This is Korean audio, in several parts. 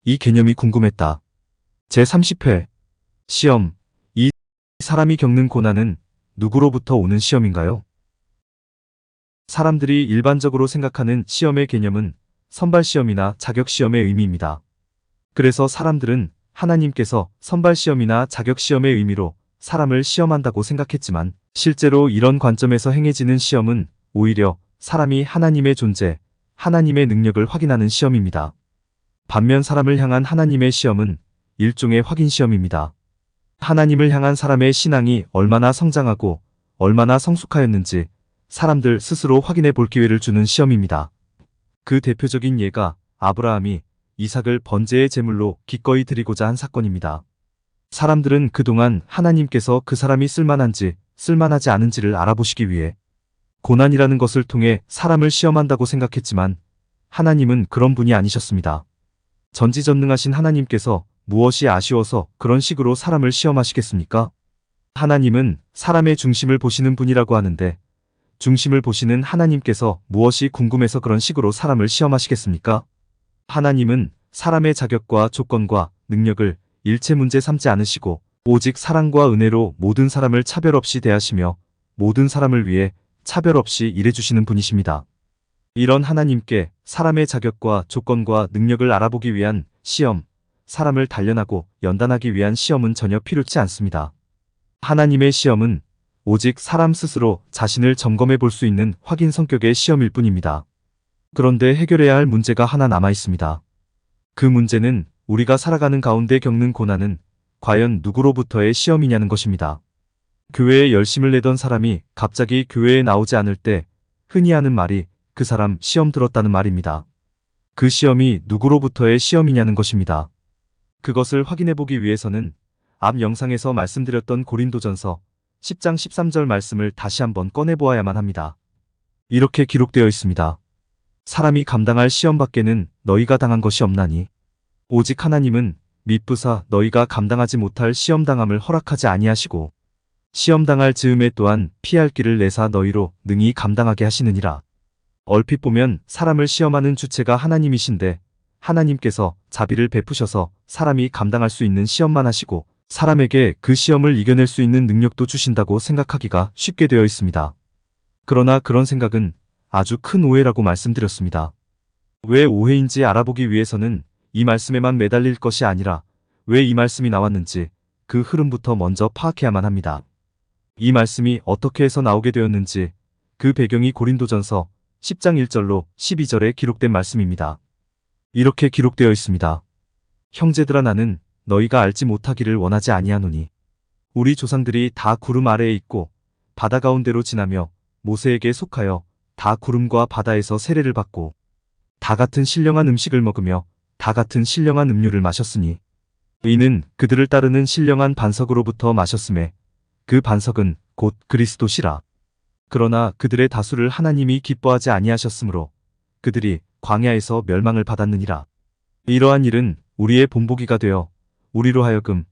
이 개념이 궁금했다. 제30회 시험. 이 사람이 겪는 고난은 누구로부터 오는 시험인가요? 사람들이 일반적으로 생각하는 시험의 개념은 선발시험이나 자격시험의 의미입니다. 그래서 사람들은 하나님께서 선발시험이나 자격시험의 의미로 사람을 시험한다고 생각했지만 실제로 이런 관점에서 행해지는 시험은 오히려 사람이 하나님의 존재, 하나님의 능력을 확인하는 시험입니다. 반면 사람을 향한 하나님의 시험은 일종의 확인 시험입니다. 하나님을 향한 사람의 신앙이 얼마나 성장하고 얼마나 성숙하였는지 사람들 스스로 확인해 볼 기회를 주는 시험입니다. 그 대표적인 예가 아브라함이 이삭을 번제의 제물로 기꺼이 드리고자 한 사건입니다. 사람들은 그동안 하나님께서 그 사람이 쓸만한지 쓸만하지 않은지를 알아보시기 위해 고난이라는 것을 통해 사람을 시험한다고 생각했지만 하나님은 그런 분이 아니셨습니다. 전지전능하신 하나님께서 무엇이 아쉬워서 그런 식으로 사람을 시험하시겠습니까? 하나님은 사람의 중심을 보시는 분이라고 하는데 중심을 보시는 하나님께서 무엇이 궁금해서 그런 식으로 사람을 시험하시겠습니까? 하나님은 사람의 자격과 조건과 능력을 일체 문제 삼지 않으시고 오직 사랑과 은혜로 모든 사람을 차별 없이 대하시며 모든 사람을 위해 차별 없이 일해주시는 분이십니다. 이런 하나님께 사람의 자격과 조건과 능력을 알아보기 위한 시험, 사람을 단련하고 연단하기 위한 시험은 전혀 필요치 않습니다. 하나님의 시험은 오직 사람 스스로 자신을 점검해 볼 수 있는 확인 성격의 시험일 뿐입니다. 그런데 해결해야 할 문제가 하나 남아 있습니다. 그 문제는 우리가 살아가는 가운데 겪는 고난은 과연 누구로부터의 시험이냐는 것입니다. 교회에 열심을 내던 사람이 갑자기 교회에 나오지 않을 때 흔히 하는 말이 그 사람 시험 들었다는 말입니다. 그 시험이 누구로부터의 시험이냐는 것입니다. 그것을 확인해 보기 위해서는 앞 영상에서 말씀드렸던 고린도전서 10장 13절 말씀을 다시 한번 꺼내보아야만 합니다. 이렇게 기록되어 있습니다. 사람이 감당할 시험 밖에는 너희가 당한 것이 없나니 오직 하나님은 미쁘사 너희가 감당하지 못할 시험 당함을 허락하지 아니하시고 시험 당할 즈음에 또한 피할 길을 내사 너희로 능히 감당하게 하시느니라. 얼핏 보면 사람을 시험하는 주체가 하나님이신데 하나님께서 자비를 베푸셔서 사람이 감당할 수 있는 시험만 하시고 사람에게 그 시험을 이겨낼 수 있는 능력도 주신다고 생각하기가 쉽게 되어 있습니다. 그러나 그런 생각은 아주 큰 오해라고 말씀드렸습니다. 왜 오해인지 알아보기 위해서는 이 말씀에만 매달릴 것이 아니라 왜 이 말씀이 나왔는지 그 흐름부터 먼저 파악해야만 합니다. 이 말씀이 어떻게 해서 나오게 되었는지 그 배경이 고린도전서 10장 1절로 12절에 기록된 말씀입니다. 이렇게 기록되어 있습니다. 형제들아 나는 너희가 알지 못하기를 원하지 아니하노니 우리 조상들이 다 구름 아래에 있고 바다 가운데로 지나며 모세에게 속하여 다 구름과 바다에서 세례를 받고 다 같은 신령한 음식을 먹으며 다 같은 신령한 음료를 마셨으니 이는 그들을 따르는 신령한 반석으로부터 마셨음에 그 반석은 곧 그리스도시라. 그러나 그들의 다수를 하나님이 기뻐하지 아니하셨으므로 그들이 광야에서 멸망을 받았느니라. 이러한 일은 우리의 본보기가 되어 우리로 하여금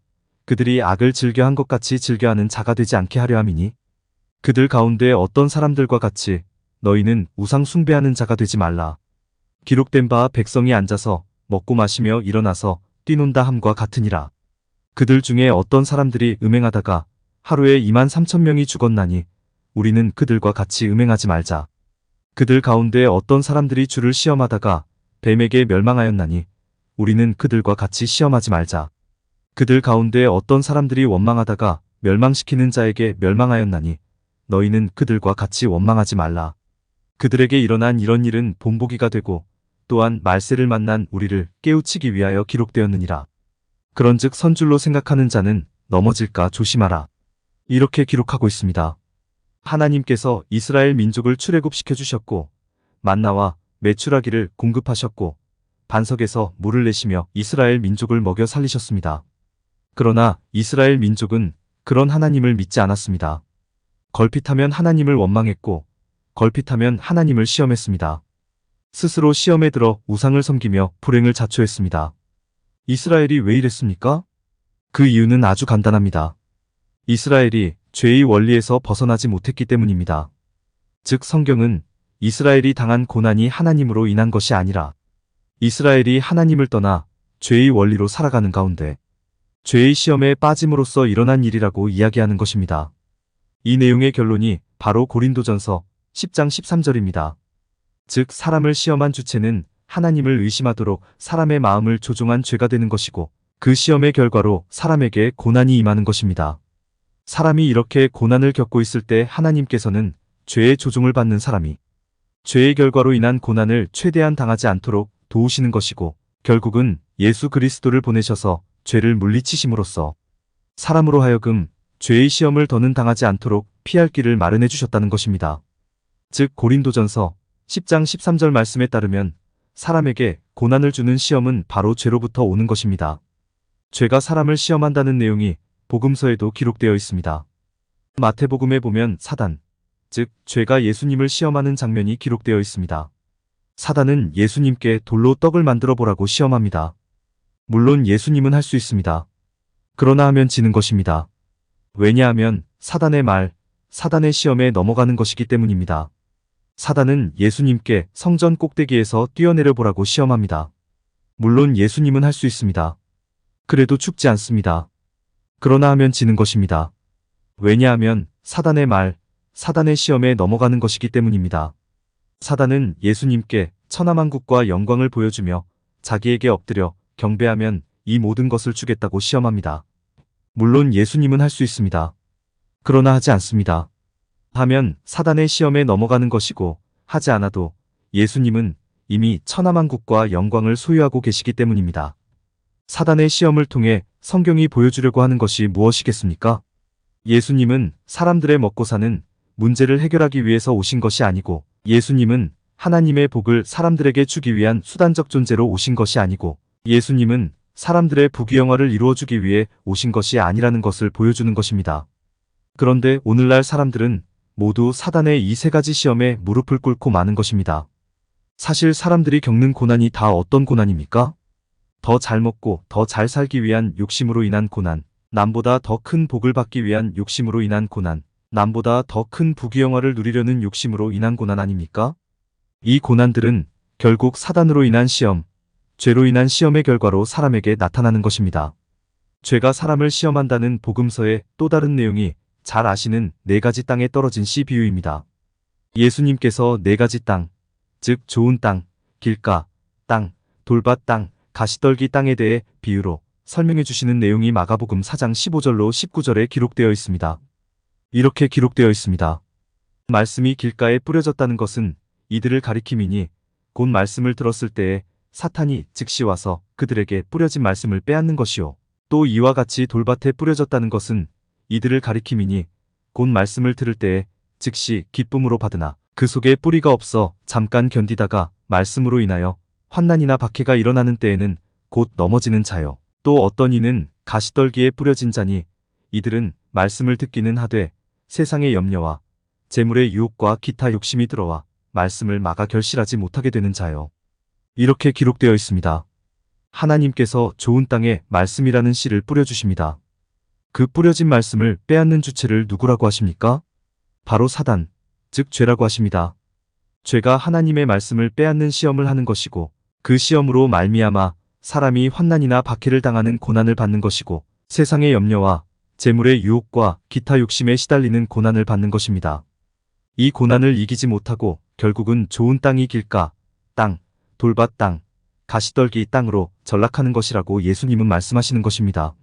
그들이 악을 즐겨한 것 같이 즐겨하는 자가 되지 않게 하려 함이니 그들 가운데 어떤 사람들과 같이 너희는 우상 숭배하는 자가 되지 말라. 기록된 바 백성이 앉아서 먹고 마시며 일어나서 뛰논다 함과 같으니라. 그들 중에 어떤 사람들이 음행하다가 하루에 23,000명이 죽었나니 우리는 그들과 같이 음행하지 말자. 그들 가운데 어떤 사람들이 주를 시험하다가 뱀에게 멸망하였나니 우리는 그들과 같이 시험하지 말자. 그들 가운데 어떤 사람들이 원망하다가 멸망시키는 자에게 멸망하였나니 너희는 그들과 같이 원망하지 말라. 그들에게 일어난 이런 일은 본보기가 되고 또한 말세를 만난 우리를 깨우치기 위하여 기록되었느니라. 그런즉 선줄로 생각하는 자는 넘어질까 조심하라. 이렇게 기록하고 있습니다. 하나님께서 이스라엘 민족을 출애굽시켜 주셨고 만나와 메추라기를 공급하셨고 반석에서 물을 내시며 이스라엘 민족을 먹여 살리셨습니다. 그러나 이스라엘 민족은 그런 하나님을 믿지 않았습니다. 걸핏하면 하나님을 원망했고 걸핏하면 하나님을 시험했습니다. 스스로 시험에 들어 우상을 섬기며 불행을 자초했습니다. 이스라엘이 왜 이랬습니까? 그 이유는 아주 간단합니다. 이스라엘이 죄의 원리에서 벗어나지 못했기 때문입니다. 즉 성경은 이스라엘이 당한 고난이 하나님으로 인한 것이 아니라 이스라엘이 하나님을 떠나 죄의 원리로 살아가는 가운데 죄의 시험에 빠짐으로써 일어난 일이라고 이야기하는 것입니다. 이 내용의 결론이 바로 고린도전서 10장 13절입니다. 즉 사람을 시험한 주체는 하나님을 의심하도록 사람의 마음을 조종한 죄가 되는 것이고 그 시험의 결과로 사람에게 고난이 임하는 것입니다. 사람이 이렇게 고난을 겪고 있을 때 하나님께서는 죄의 조종을 받는 사람이 죄의 결과로 인한 고난을 최대한 당하지 않도록 도우시는 것이고 결국은 예수 그리스도를 보내셔서 죄를 물리치심으로써 사람으로 하여금 죄의 시험을 더는 당하지 않도록 피할 길을 마련해 주셨다는 것입니다. 즉 고린도전서 10장 13절 말씀에 따르면 사람에게 고난을 주는 시험은 바로 죄로부터 오는 것입니다. 죄가 사람을 시험한다는 내용이 복음서에도 기록되어 있습니다. 마태복음에 보면 사단, 즉 죄가 예수님을 시험하는 장면이 기록되어 있습니다. 사단은 예수님께 돌로 떡을 만들어 보라고 시험합니다. 물론 예수님은 할 수 있습니다. 그러나 하면 지는 것입니다. 왜냐하면 사단의 말, 사단의 시험에 넘어가는 것이기 때문입니다. 사단은 예수님께 성전 꼭대기에서 뛰어내려 보라고 시험합니다. 물론 예수님은 할 수 있습니다. 그래도 죽지 않습니다. 그러나 하면 지는 것입니다. 왜냐하면 사단의 말, 사단의 시험에 넘어가는 것이기 때문입니다. 사단은 예수님께 천하만국과 영광을 보여주며 자기에게 엎드려 경배하면 이 모든 것을 주겠다고 시험합니다. 물론 예수님은 할 수 있습니다. 그러나 하지 않습니다. 하면 사단의 시험에 넘어가는 것이고 하지 않아도 예수님은 이미 천하만국과 영광을 소유하고 계시기 때문입니다. 사단의 시험을 통해 성경이 보여주려고 하는 것이 무엇이겠습니까? 예수님은 사람들의 먹고 사는 문제를 해결하기 위해서 오신 것이 아니고 예수님은 하나님의 복을 사람들에게 주기 위한 수단적 존재로 오신 것이 아니고 예수님은 사람들의 부귀영화를 이루어주기 위해 오신 것이 아니라는 것을 보여주는 것입니다. 그런데 오늘날 사람들은 모두 사단의 이 세 가지 시험에 무릎을 꿇고 마는 것입니다. 사실 사람들이 겪는 고난이 다 어떤 고난입니까? 더 잘 먹고 더 잘 살기 위한 욕심으로 인한 고난, 남보다 더 큰 복을 받기 위한 욕심으로 인한 고난, 남보다 더 큰 부귀영화를 누리려는 욕심으로 인한 고난 아닙니까? 이 고난들은 결국 사단으로 인한 시험, 죄로 인한 시험의 결과로 사람에게 나타나는 것입니다. 죄가 사람을 시험한다는 복음서의 또 다른 내용이 잘 아시는 네 가지 땅에 떨어진 씨 비유입니다. 예수님께서 네 가지 땅, 즉 좋은 땅, 길가 땅, 돌밭 땅, 가시떨기 땅에 대해 비유로 설명해 주시는 내용이 마가복음 4장 15절로 19절에 기록되어 있습니다. 이렇게 기록되어 있습니다. 말씀이 길가에 뿌려졌다는 것은 이들을 가리킴이니 곧 말씀을 들었을 때에 사탄이 즉시 와서 그들에게 뿌려진 말씀을 빼앗는 것이요. 또 이와 같이 돌밭에 뿌려졌다는 것은 이들을 가리킴이니 곧 말씀을 들을 때에 즉시 기쁨으로 받으나 그 속에 뿌리가 없어 잠깐 견디다가 말씀으로 인하여 환난이나 박해가 일어나는 때에는 곧 넘어지는 자요. 또 어떤 이는 가시떨기에 뿌려진 자니 이들은 말씀을 듣기는 하되 세상의 염려와 재물의 유혹과 기타 욕심이 들어와 말씀을 막아 결실하지 못하게 되는 자요. 이렇게 기록되어 있습니다. 하나님께서 좋은 땅에 말씀이라는 씨를 뿌려주십니다. 그 뿌려진 말씀을 빼앗는 주체를 누구라고 하십니까? 바로 사단, 즉 죄라고 하십니다. 죄가 하나님의 말씀을 빼앗는 시험을 하는 것이고 그 시험으로 말미암아 사람이 환난이나 박해를 당하는 고난을 받는 것이고 세상의 염려와 재물의 유혹과 기타 욕심에 시달리는 고난을 받는 것입니다. 이 고난을 이기지 못하고 결국은 좋은 땅이 길가 땅, 돌밭 땅, 가시떨기 땅으로 전락하는 것이라고 예수님은 말씀하시는 것입니다.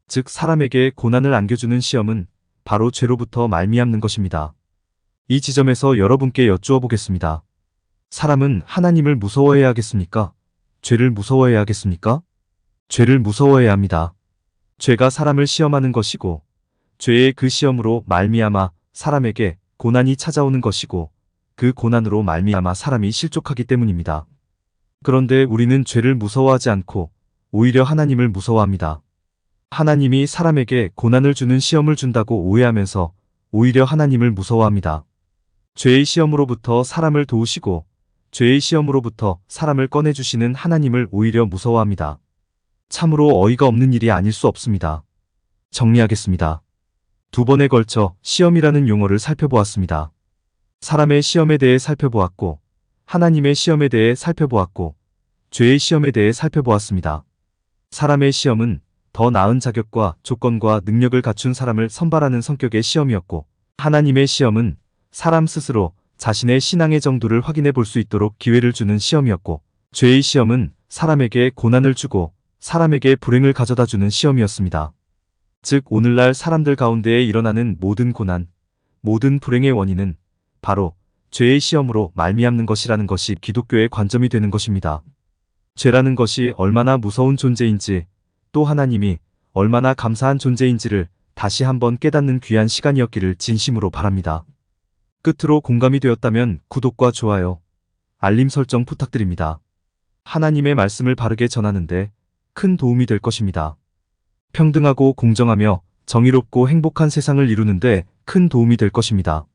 즉 사람에게 고난을 안겨주는 시험은 바로 죄로부터 말미암는 것입니다. 이 지점에서 여러분께 여쭈어 보겠습니다. 사람은 하나님을 무서워해야 하겠습니까? 죄를 무서워해야 하겠습니까? 죄를 무서워해야 합니다. 죄가 사람을 시험하는 것이고 죄의 그 시험으로 말미암아 사람에게 고난이 찾아오는 것이고 그 고난으로 말미암아 사람이 실족하기 때문입니다. 그런데 우리는 죄를 무서워하지 않고 오히려 하나님을 무서워합니다. 하나님이 사람에게 고난을 주는 시험을 준다고 오해하면서 오히려 하나님을 무서워합니다. 죄의 시험으로부터 사람을 도우시고 죄의 시험으로부터 사람을 꺼내주시는 하나님을 오히려 무서워합니다. 참으로 어이가 없는 일이 아닐 수 없습니다. 정리하겠습니다. 두 번에 걸쳐 시험이라는 용어를 살펴보았습니다. 사람의 시험에 대해 살펴보았고 하나님의 시험에 대해 살펴보았고 죄의 시험에 대해 살펴보았습니다. 사람의 시험은 더 나은 자격과 조건과 능력을 갖춘 사람을 선발하는 성격의 시험이었고, 하나님의 시험은 사람 스스로 자신의 신앙의 정도를 확인해 볼 수 있도록 기회를 주는 시험이었고, 죄의 시험은 사람에게 고난을 주고 사람에게 불행을 가져다 주는 시험이었습니다. 즉, 오늘날 사람들 가운데에 일어나는 모든 고난, 모든 불행의 원인은 바로 죄의 시험으로 말미암는 것이라는 것이 기독교의 관점이 되는 것입니다. 죄라는 것이 얼마나 무서운 존재인지, 또 하나님이 얼마나 감사한 존재인지를 다시 한번 깨닫는 귀한 시간이었기를 진심으로 바랍니다. 끝으로 공감이 되었다면 구독과 좋아요, 알림 설정 부탁드립니다. 하나님의 말씀을 바르게 전하는데 큰 도움이 될 것입니다. 평등하고 공정하며 정의롭고 행복한 세상을 이루는데 큰 도움이 될 것입니다.